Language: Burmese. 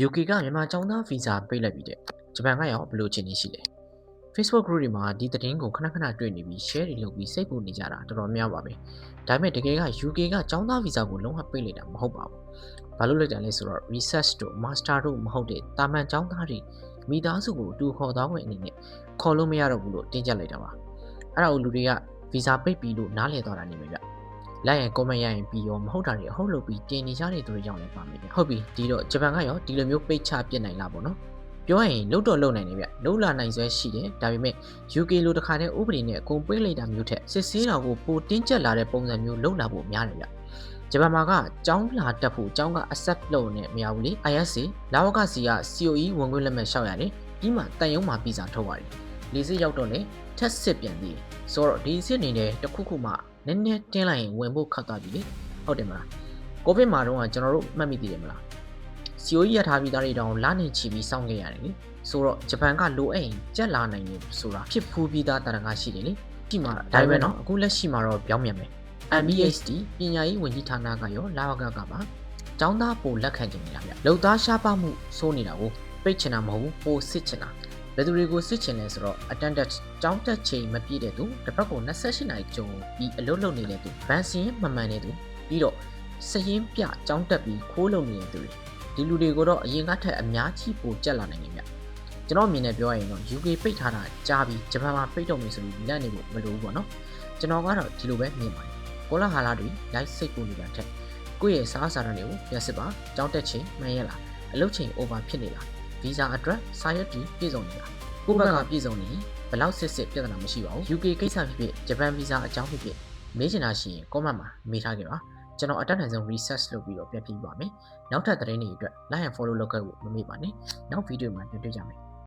UK ကမြန်မာကျောင်းသားဗီဇာပေးလိုက်ပြီတဲ့ဂျပန်ကရောဘယ်လိုအခြေအနေရှိလဲ Facebook group တွေမှာဒီသတင်းကိုခဏခဏတွေ့နေပြီး share တွေလုပ်ပြီးစိတ်ပူနေကြတာတော်တော်များပါပဲဒါပေမဲ့တကယ်က UK ကကျောင်းသားဗီဇာကိုလုံးဝပေးလိုက်တာမဟုတ်ပါဘူးဘာလို့လဲကြလဲဆိုတော့ research တို့ master တို့မဟုတ်တဲ့တာမန်ကျောင်းသားတွေမိသားစုကိုတူခေါ်သွားခွင့်အနေနဲ့ခေါ်လို့မရတော့ဘူးလို့တင်းကျပ်လိုက်တာပါအဲ့ဒါကိုလူတွေကဗီဇာပိတ်ပြီးလို့နားလည်သွားတာနေပဲဗျလိုက်ရင် comment ရရင်ပြီးရောမဟုတ်တာတွေအဟုတ်လို့ပြီးတင်နေကြတဲ့သူတွေကြောင့်လည်းပါမယ်ဗျဟုတ်ပြီဒီတော့ဂျပန်ကရောဒီလိုမျိုးပိတ်ချပြစ်နိုင်လားပေါ့နော်ပြောရရင်လုံးတော့လုံနိုင်တယ်ဗျလုံလာနိုင်စွဲရှိတယ်ဒါပေမဲ့ UK လိုတစ်ခါတည်းဥပဒေနဲ့အကုန်ပေးလိုက်တာမျိုးထက်စစ်ဆေးတော်ကိုပိုတင်းကျပ်လာတဲ့ပုံစံမျိုးလုံလာဖို့များတယ်ဗျဂျပန်မှာကကျောင်းလာတက်ဖို့ကျောင်းက accept လုပ်နေမရဘူးလေ ISC လာဝကစီက COE ဝင်ခွင့်လက်မှတ်လျှောက်ရတယ်ပြီးမှတန်ရုံးမှာဗီဇာထုတ်ရတယ်လေစစ်ရောက်တော့လေထက်စစ်ပြန်သေးတယ်ဆိုတော့ဒီစစ်အနေနဲ့တခုခုမှနည်းနည်းတင်းလိုက်ရင်ဝင်ဖို့ခတ်သွားပြီလေဟုတ်တယ်မလားကိုဗစ်မှာတော့ကျွန်တော်တို့မှတ်မိသေးတယ်မလား COE ရထားပြီးသားတွေတောင်လနေချီပြီးစောင့်ခဲ့ရတယ်လေဆိုတော့ဂျပန်ကလိုအပ်ရင်ကြက်လာနိုင်တယ်ဆိုတာဖြစ်ဖူးပြီးသားတရံကရှိတယ်လေဒီမှာဒါပဲเนาะအခုလက်ရှိမှာတော့ပြောင်းပြန်မယ် MBHD ပညာရေးဝန်ကြီးဌာနကရောလာဝကကပါကျောင်းသားပိုလက်ခံကြနေတာဗျလုံသားရှားပါမှုစိုးနေတာကိုပိတ်ချင်တာမဟုတ်ဘူးပိုစစ်ချင်တာဘယ်သူတွေကိုစစ်ချင်လဲဆိုတော့ attendance ကျောင်းတက်ချိန်မပြည့်တဲ့သူတစ်ပတ်ကို28နာရီကျော်ပြီးအလုပ်လုပ်နေတဲ့သူဗန်စီရင်မမှန်တဲ့သူပြီးတော့စရင်ပြကျောင်းတက်ပြီးခိုးလုပ်နေတဲ့သူတွေဒီလူတွေကိုတော့အရင်ကထက်အများကြီးပိုကြက်လာနိုင်နေမြတ်ကျွန်တော်မြင်နေပြောရရင်တော့ UK ပိတ်ထားတာကြားပြီးဂျပန်မှာပိတ်တော့မယ်ဆိုပြီးလက်နေဖို့မလိုဘူးပေါ့နော်ကျွန်တော်ကတော့ဒီလိုပဲမြင်ပါတယ်ကောလာဟာလာတွေလိုက်စိတ်ပူနေတာထက်ကိုယ့်ရဲ့စားစာရန်တွေကိုပြန်စစ်ပါကျောင်းတက်ချိန်မှန်ရလားအလုပ်ချိန် over ဖြစ်နေလားဗီဇာအတွက်စာရွက်တွေပြည့်စုံနေလားကိုယ့်ဘက်ကပြည့်စုံနေဘယ်လောက်စစ်ပြဿနာမရှိပါဘူး UK ကိစ္စဖြစ်ဖြစ်ဂျပန်ဗီဇာအကြောင်းဖြစ်ဖြစ်မေးချင်တာရှိရင် comment မှာမေးထားခဲ့ပါကျွန်တော်အတက်နိုင်ဆုံး research လုပ်ပြီးတော့ပြန်ပြပါမယ်နောက်ထပ်သတင်းတွေအတွက် like and follow လုပ်ခဲ့ဖို့မမေ့ပါနဲ့နောက်ဗီဒီယိုမှာတွေ့ကြမယ်